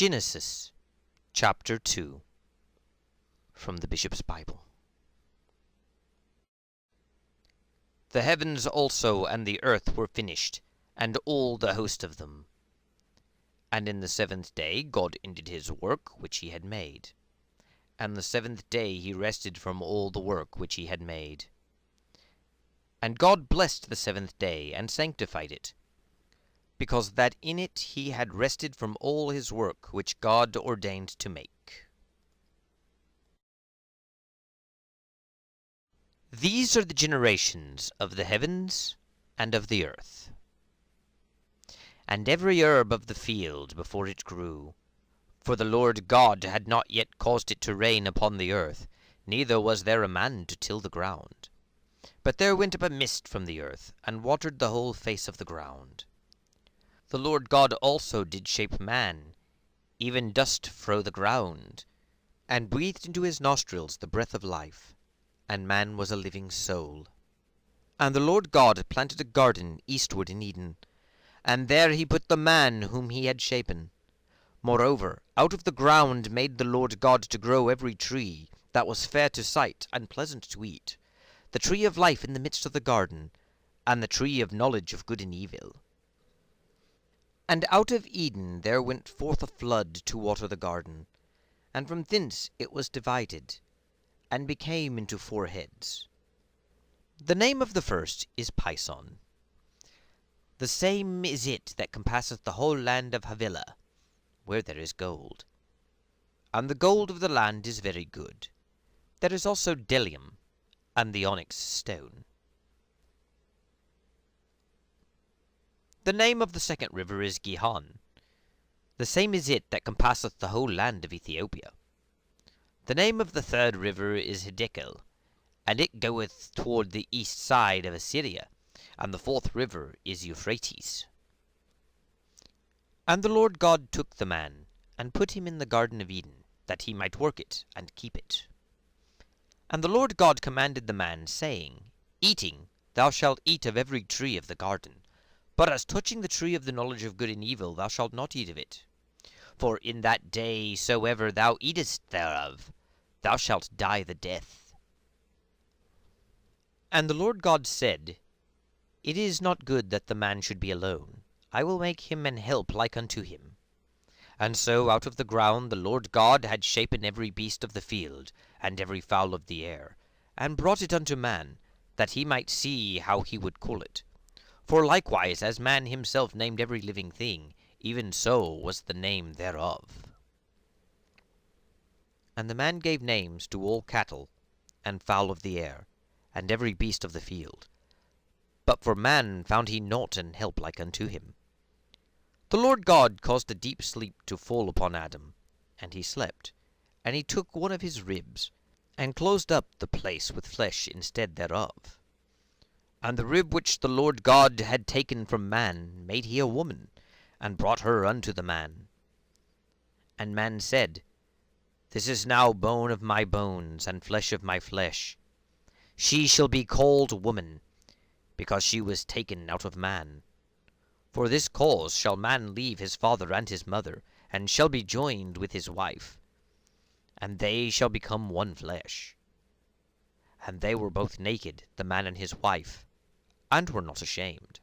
Genesis chapter 2 from the Bishop's Bible. The heavens also and the earth were finished, and all the host of them. And in the seventh day God ended his work which he had made. And the seventh day he rested from all the work which he had made. And God blessed the seventh day, and sanctified it, because that in it he had rested from all his work which God ordained to make. These are the generations of the heavens and of the earth. And every herb of the field before it grew, for the Lord God had not yet caused it to rain upon the earth, neither was there a man to till the ground. But there went up a mist from the earth, and watered the whole face of the ground. The Lord God also did shape man, even dust fro the ground, and breathed into his nostrils the breath of life, and man was a living soul. And the Lord God planted a garden eastward in Eden, and there he put the man whom he had shapen. Moreover, out of the ground made the Lord God to grow every tree that was fair to sight and pleasant to eat, the tree of life in the midst of the garden, and the tree of knowledge of good and evil. And out of Eden there went forth a flood to water the garden, and from thence it was divided, and became into 4 heads. The name of the first is Pison. The same is it that compasseth the whole land of Havilah, where there is gold. And the gold of the land is very good. There is also bdellium, and the onyx stone. The name of the second river is Gihon. The same is it that compasseth the whole land of Ethiopia. The name of the third river is Hiddekel, and it goeth toward the east side of Assyria. And the fourth river is Euphrates. And the Lord God took the man, and put him in the garden of Eden, that he might work it and keep it. And the Lord God commanded the man, saying, Eating, thou shalt eat of every tree of the garden, but as touching the tree of the knowledge of good and evil, thou shalt not eat of it. For in that day soever thou eatest thereof, thou shalt die the death. And the Lord God said, It is not good that the man should be alone. I will make him an help like unto him. And so out of the ground the Lord God had shapen every beast of the field, and every fowl of the air, and brought it unto man, that he might see how he would call it. For likewise as man himself named every living thing, even so was the name thereof. And the man gave names to all cattle, and fowl of the air, and every beast of the field. But for man found he not an help like unto him. The Lord God caused a deep sleep to fall upon Adam, and he slept. And he took one of his ribs, and closed up the place with flesh instead thereof. And the rib which the Lord God had taken from man made he a woman, and brought her unto the man. And man said, This is now bone of my bones, and flesh of my flesh. She shall be called woman, because she was taken out of man. For this cause shall man leave his father and his mother, and shall be joined with his wife, and they shall become one flesh. And they were both naked, the man and his wife, and were not ashamed.